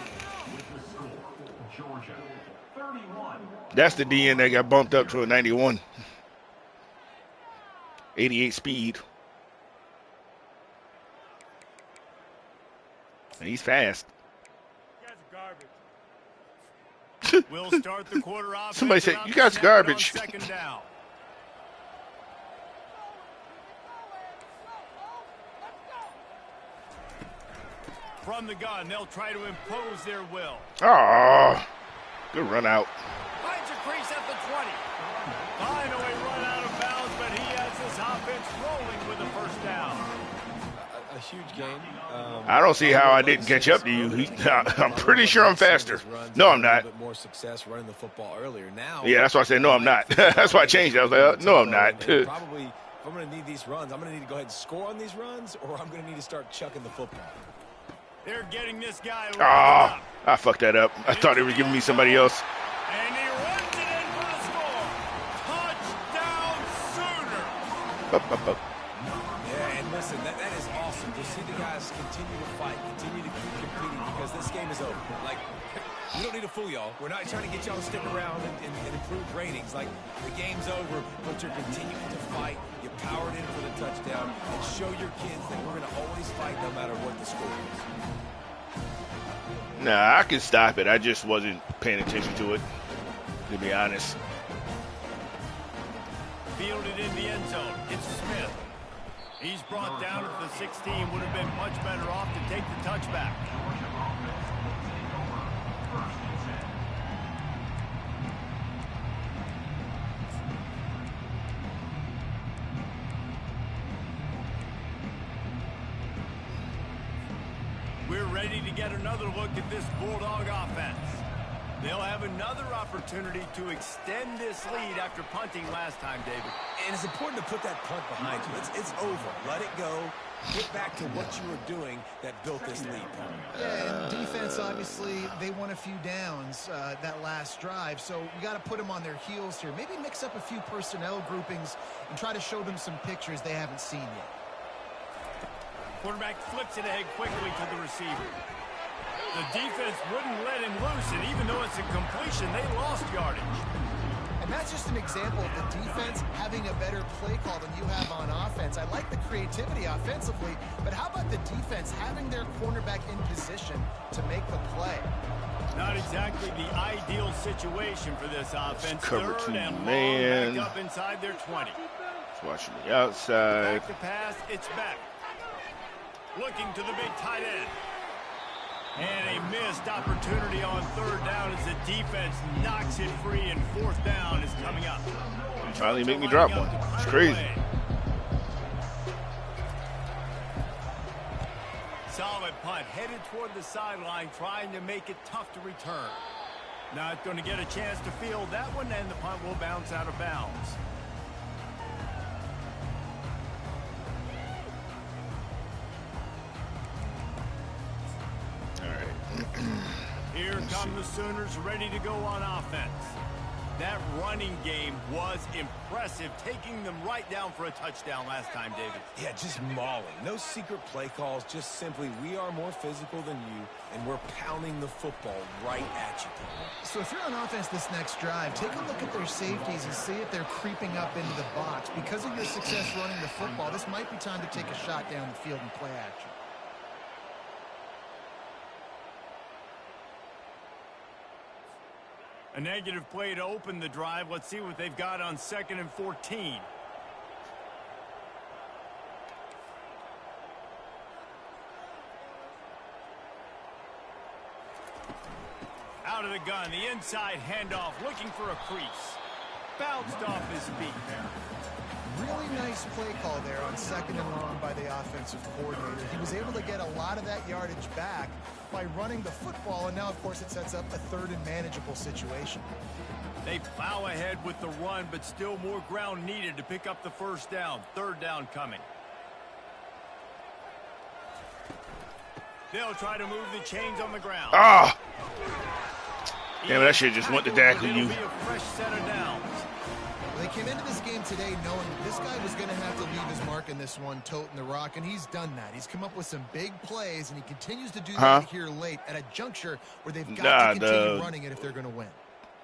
With the score, Georgia 31. That's the DN that got bumped up to a 91. 88 speed. And he's fast. We'll start the quarter off. Somebody said, "You guys garbage." 2nd down. From the gun, they'll try to impose their will. Oh, good run out. Finds a crease at the 20. Finally run out of bounds, but he has this offense rolling with a first down. A huge gain. I don't see how I didn't catch up to you. I'm pretty sure I'm faster. No, I'm not. A bit more success running the football earlier. Now, Yeah, that's why I said no, I'm not. That's why I changed it. I was like, no, I'm not. Probably, if I'm going to need these runs, I'm going to need to go ahead and score on these runs, or I'm going to need to start chucking the football. They're getting this guy loaded Oh, up. I fucked that up. I thought they were giving me somebody else. And he runs it in for the score. Touchdown Sooner. Yeah, and listen, that is awesome to see the guys continue to fight, continue to keep competing, because this game is over. Like, we don't need to fool y'all. We're not trying to get y'all to stick around and improve ratings. Like, the game's over, but you're continuing to fight. You powered in for the touchdown, and show your kids that we're going to always fight no matter what the score is. Nah, I can stop it. I just wasn't paying attention to it, to be honest. Fielded in the end zone. It's Smith. He's brought down at the 16. Would have been much better off to take the touchback. We're ready to get another look at this Bulldog offense. They'll have another opportunity to extend this lead after punting last time, David. And it's important to put that punt behind you. It's over. Let it go. Get back to what you were doing that built this lead, Paul. Yeah, and defense, obviously, they won a few downs that last drive, so we got to put them on their heels here. Maybe mix up a few personnel groupings and try to show them some pictures they haven't seen yet. Quarterback flips it ahead quickly to the receiver. The defense wouldn't let him loose, and even though it's a completion, they lost yardage. And that's just an example of the defense having a better play call than you have on offense. I like the creativity offensively, but how about the defense having their cornerback in position to make the play? Not exactly the ideal situation for this offense. Cover Third two and man. long, back up inside their 20. It's watching the outside. Back to pass, it's back. Looking to the big tight end. And a missed opportunity on third down as the defense knocks it free, and fourth down is coming up. Finally make me drop one. It's crazy. Solid punt, headed toward the sideline, trying to make it tough to return. Not going to get a chance to field that one, and the punt will bounce out of bounds. Here come the Sooners, ready to go on offense. That running game was impressive, taking them right down for a touchdown last time, David. Yeah, just mauling. No secret play calls, just simply we are more physical than you, and we're pounding the football right at you. So if you're on offense this next drive, take a look at their safeties and see if they're creeping up into the box. Because of your success running the football, this might be time to take a shot down the field and play action. A negative play to open the drive. Let's see what they've got on 2nd and 14. Out of the gun, the inside handoff, looking for a crease. Bounced off his feet. Really nice play call there on 2nd and long by the offensive coordinator. He was able to get a lot of that yardage back by running the football, and now, of course, it sets up a third and manageable situation. They plow ahead with the run, but still more ground needed to pick up the first down. Third down coming. They'll try to move the chains on the ground. Ah! Damn, that shit just went to tackle you. It'll be a fresh set of downs. They came into this game today knowing this guy was going to have to leave his mark in this one, toting the rock, and he's done that. He's come up with some big plays, and he continues to do that here late at a juncture where they've got to continue running it if they're going to win.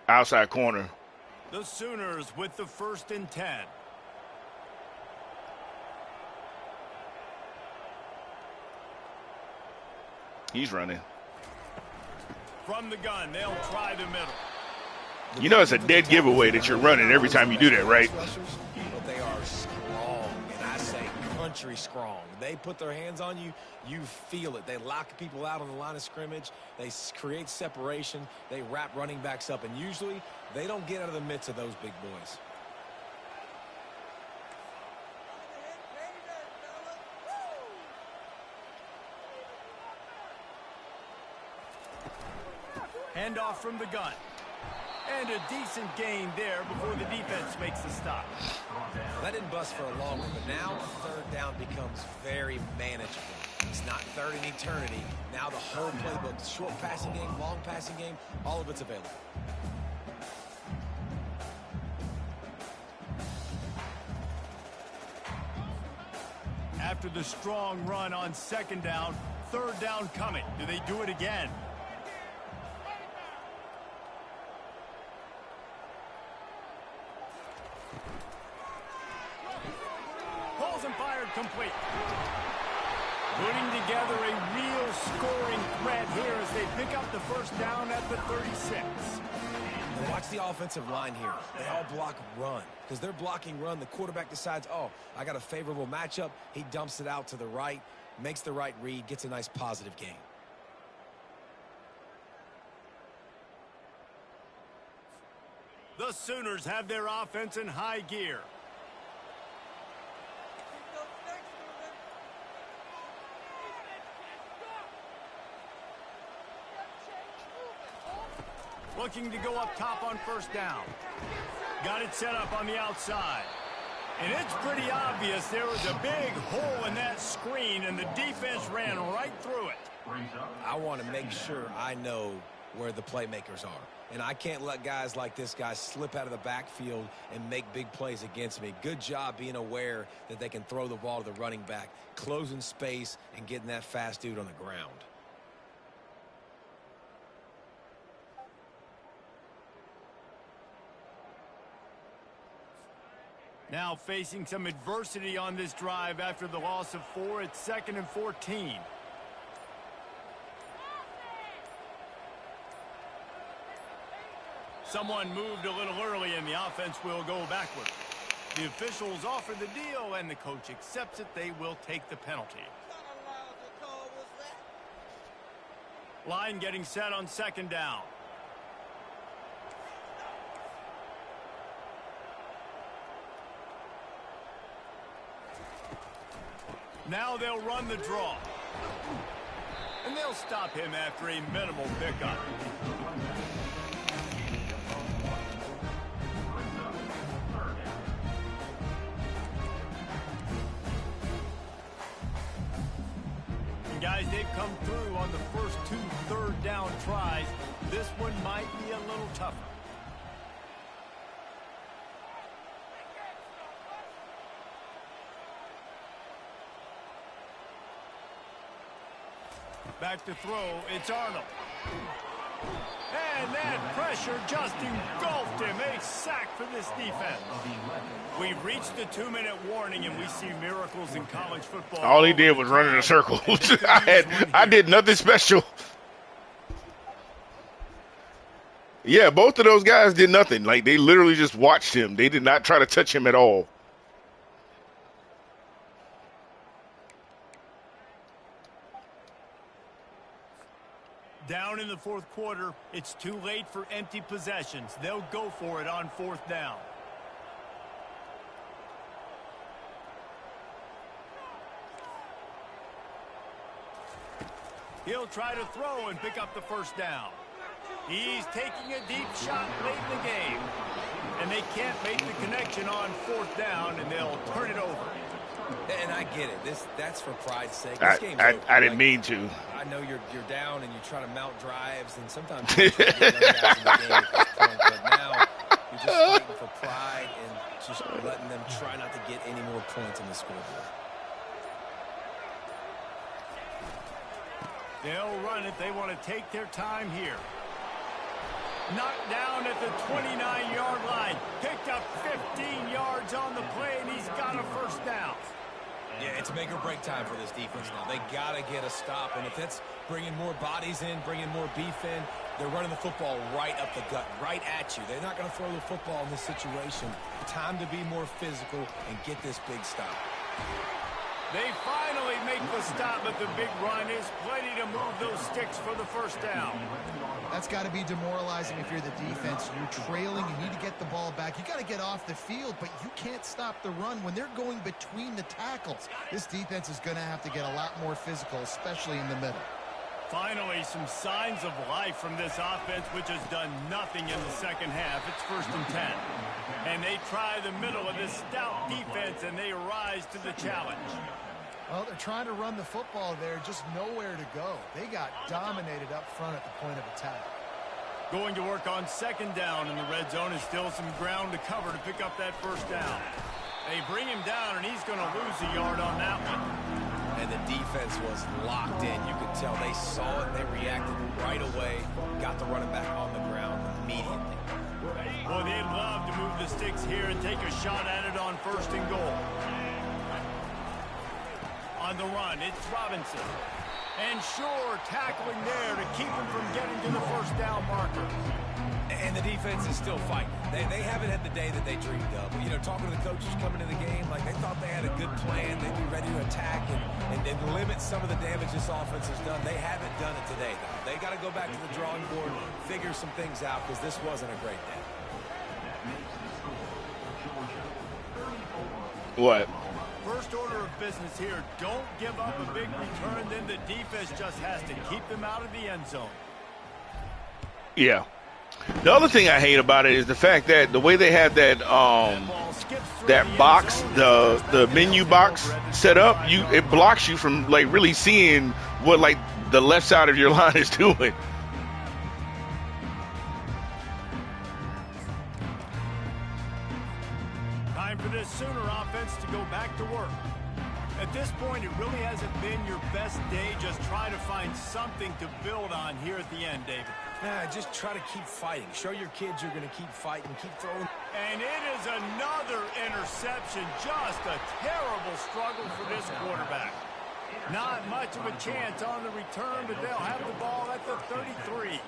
Outside corner. The Sooners with the 1st and 10. He's running. From the gun, they'll try the middle. You know it's a dead giveaway that you're running every time you do that, right? But they are strong, and I say country strong. They put their hands on you, you feel it. They lock people out on the line of scrimmage. They create separation. They wrap running backs up, and usually they don't get out of the midst of those big boys. Handoff from the gun. And a decent gain there before the defense makes the stop. That didn't bust for a long one, but now third down becomes very manageable. It's not third in eternity. Now the whole playbook, short passing game, long passing game, all of it's available. After the strong run on 2nd down, third down coming. Do they do it again? And fired complete. Putting together a real scoring threat here as they pick up the first down at the 36. And watch the offensive line here. They all block run. Because they're blocking run, the quarterback decides, oh, I got a favorable matchup. He dumps it out to the right, makes the right read, gets a nice positive gain. The Sooners have their offense in high gear. looking to go up top on first down. Got it set up on the outside. And it's pretty obvious there was a big hole in that screen, and the defense ran right through it. I want to make sure I know where the playmakers are. And I can't let guys like this guy slip out of the backfield and make big plays against me. Good job being aware that they can throw the ball to the running back, closing space, and getting that fast dude on the ground. Now facing some adversity on this drive after the loss of 4. It's 2nd and 14. Someone moved a little early and the offense will go backward. The officials offer the deal and the coach accepts it. They will take the penalty. Line getting set on 2nd down. Now they'll run the draw. And they'll stop him after a minimal pickup. And guys, they've come through on the first 2 third down tries. This one might be a little tougher. Back to throw, it's Arnold. And that pressure just engulfed him. A sack for this defense. We've reached the 2-minute warning, and we see miracles in college football. All he did was run in a circle. I did nothing special. Yeah, both of those guys did nothing. Like, they literally just watched him. They did not try to touch him at all. Down in the 4th quarter, it's too late for empty possessions. They'll go for it on 4th down. He'll try to throw and pick up the first down. He's taking a deep shot late in the game. And they can't make the connection on 4th down, and they'll turn it over. And I get it. That's for pride's sake. I This game's over. didn't mean to. I know you're down and you try to mount drives, and sometimes you try to get young guys in the game at this point. But now you're just fighting for pride and just letting them try not to get any more points on the scoreboard. They'll run it. They want to take their time here. Knocked down at the 29-yard line. Picked up 15 yards on the play, and he's got a first down. Yeah, it's make or break time for this defense now. They got to get a stop, and if that's bringing more bodies in, bringing more beef in, they're running the football right up the gut, right at you. They're not going to throw the football in this situation. Time to be more physical and get this big stop. They finally make the stop, but the big run is plenty to move those sticks for the first down. That's got to be demoralizing if you're the defense. You're trailing. You need to get the ball back. You got to get off the field, but you can't stop the run when they're going between the tackles. This defense is going to have to get a lot more physical, especially in the middle. Finally, some signs of life from this offense, which has done nothing in the second half. It's 1st and 10. And they try the middle of this stout defense, and they rise to the challenge. Well, they're trying to run the football there, just nowhere to go. They got dominated up front at the point of attack. Going to work on 2nd down in the red zone is still some ground to cover to pick up that first down. They bring him down, and he's going to lose a yard on that one. And the defense was locked in. You could tell they saw it. They reacted right away. Got the running back on the ground immediately. Boy, they'd love to move the sticks here and take a shot at it on 1st and goal. On the run, it's Robinson. And Shore tackling there to keep him from getting to the first down marker. And the defense is still fighting. They haven't had the day that they dreamed of. You know, talking to the coaches coming to the game, like they thought they had a good plan. They'd be ready to attack and limit some of the damage this offense has done. They haven't done it today, though. They got to go back to the drawing board, figure some things out, because this wasn't a great day. What? First order of business here, don't give up a big return, then the defense just has to keep them out of the end zone. Yeah. The other thing I hate about it is the fact that the way they have that box, the menu box set up, it blocks you from like really seeing what like the left side of your line is doing. Time for this Sooner offense to go back to work. At this point, it really hasn't been your best day. Just try to find something to build on here at the end, David. Yeah, just try to keep fighting. Show your kids you're going to keep fighting, keep throwing. And it is another interception. Just a terrible struggle for this quarterback. Not much of a chance on the return, but they'll have the ball at the 33.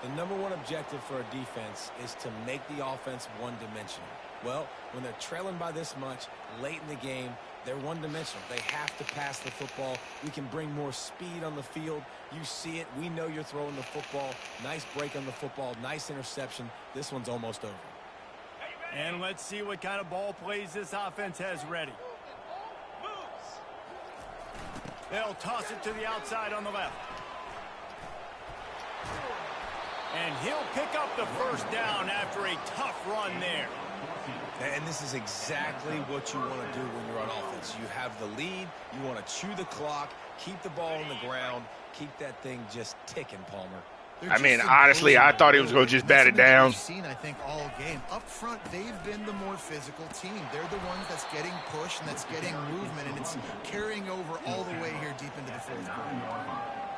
The number one objective for a defense is to make the offense one-dimensional. Well, when they're trailing by this much late in the game, they're one-dimensional. They have to pass the football. We can bring more speed on the field. You see it. We know you're throwing the football. Nice break on the football. Nice interception. This one's almost over. And let's see what kind of ball plays this offense has ready. They'll toss it to the outside on the left. And he'll pick up the first down after a tough run there. And this is exactly what you want to do when you're on offense. You have the lead. You want to chew the clock, keep the ball on the ground, keep that thing just ticking, Palmer. I mean, honestly, I thought he was going to just bat it down. We've seen, I think, all game. Up front, they've been the more physical team. They're the ones that's getting pushed and that's getting movement, and it's carrying over all the way here deep into the fourth quarter.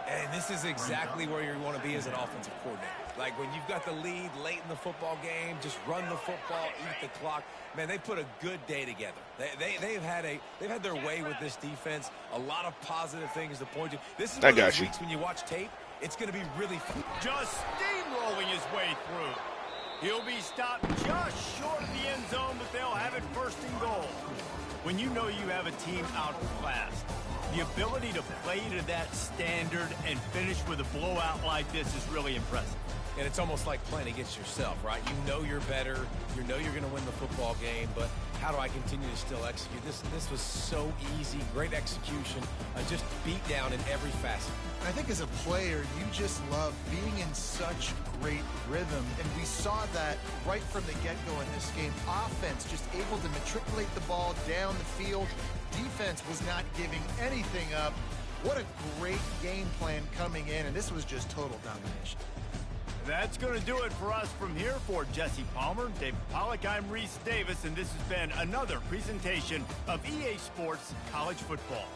And this is exactly where you want to be as an offensive coordinator. Like when you've got the lead late in the football game, just run the football, eat the clock. Man, they put a good day together. They've had their way with this defense. A lot of positive things to point to. This is one of those weeks when you watch tape, it's going to be really fun. Just steamrolling his way through. He'll be stopped just short of the end zone, but they'll have it first and goal. When you know you have a team outclassed, the ability to play to that standard and finish with a blowout like this is really impressive. And it's almost like playing against yourself, right? You know you're better. You know you're going to win the football game, but how do I continue to still execute? This was so easy. Great execution. Just beat down in every facet. I think as a player, you just love being in such great rhythm, and we saw that right from the get-go in this game. Offense just able to matriculate the ball down the field. Defense was not giving anything up. What a great game plan coming in, and this was just total domination. That's going to do it for us from here. For Jesse Palmer, David Pollack, I'm Reese Davis, and this has been another presentation of EA Sports College Football.